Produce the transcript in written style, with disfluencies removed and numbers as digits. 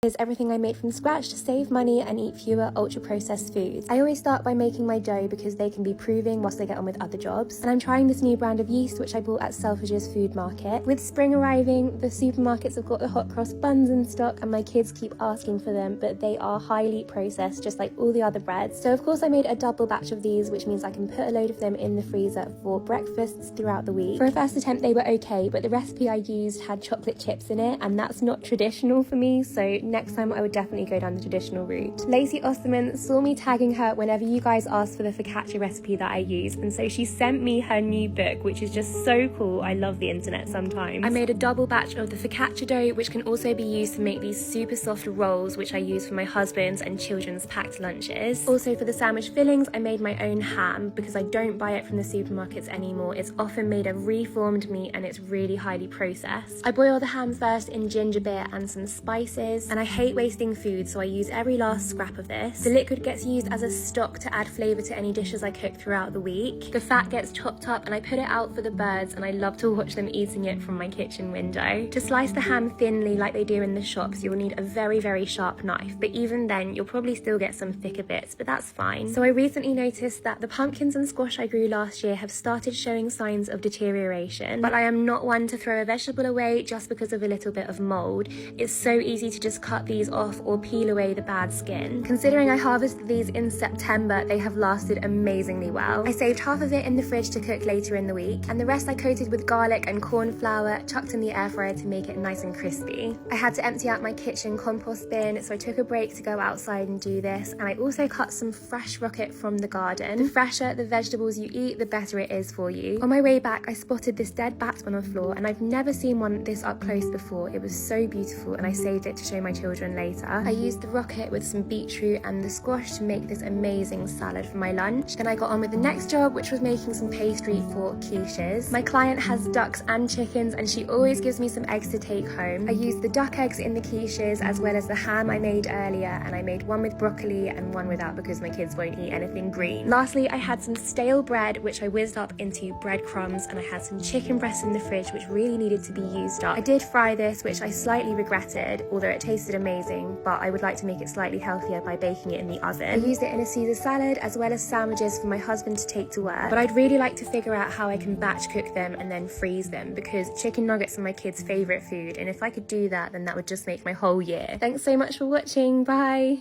Is everything I made from scratch to save money and eat fewer ultra-processed foods. I always start by making my dough because they can be proving whilst I get on with other jobs. And I'm trying this new brand of yeast which I bought at Selfridges Food Market. With spring arriving, the supermarkets have got the hot cross buns in stock and my kids keep asking for them, but they are highly processed just like all the other breads. So of course I made a double batch of these, which means I can put a load of them in the freezer for breakfasts throughout the week. For a first attempt they were okay, but the recipe I used had chocolate chips in it and that's not traditional for me, so next time I would definitely go down the traditional route. Lacey Osterman saw me tagging her whenever you guys asked for the focaccia recipe that I use, and so she sent me her new book, which is just so cool. I love the internet sometimes. I made a double batch of the focaccia dough, which can also be used to make these super soft rolls, which I use for my husband's and children's packed lunches. Also for the sandwich fillings, I made my own ham because I don't buy it from the supermarkets anymore. It's often made of reformed meat and it's really highly processed. I boil the ham first in ginger beer and some spices, and I hate wasting food, so I use every last scrap of this. The liquid gets used as a stock to add flavour to any dishes I cook throughout the week. The fat gets chopped up and I put it out for the birds, and I love to watch them eating it from my kitchen window. To slice the ham thinly like they do in the shops, you'll need a very, very sharp knife, but even then you'll probably still get some thicker bits, but that's fine. So I recently noticed that the pumpkins and squash I grew last year have started showing signs of deterioration, but I am not one to throw a vegetable away just because of a little bit of mould. It's so easy to just cut these off or peel away the bad skin. Considering I harvested these in September, they have lasted amazingly well. I saved half of it in the fridge to cook later in the week, and the rest I coated with garlic and corn flour, chucked in the air fryer to make it nice and crispy. I had to empty out my kitchen compost bin, so I took a break to go outside and do this, and I also cut some fresh rocket from the garden. The fresher the vegetables you eat, the better it is for you. On my way back, I spotted this dead bat on the floor, and I've never seen one this up close before. It was so beautiful, and I saved it to show my children later. I used the rocket with some beetroot and the squash to make this amazing salad for my lunch. Then I got on with the next job, which was making some pastry for quiches. My client has ducks and chickens, and she always gives me some eggs to take home. I used the duck eggs in the quiches as well as the ham I made earlier, and I made one with broccoli and one without because my kids won't eat anything green. Lastly, I had some stale bread which I whizzed up into breadcrumbs, and I had some chicken breast in the fridge which really needed to be used up. I did fry this, which I slightly regretted, although it tasted amazing, but I would like to make it slightly healthier by baking it in the oven. I used it in a Caesar salad as well as sandwiches for my husband to take to work, but I'd really like to figure out how I can batch cook them and then freeze them, because chicken nuggets are my kids' favourite food, and if I could do that, then that would just make my whole year. Thanks so much for watching, bye!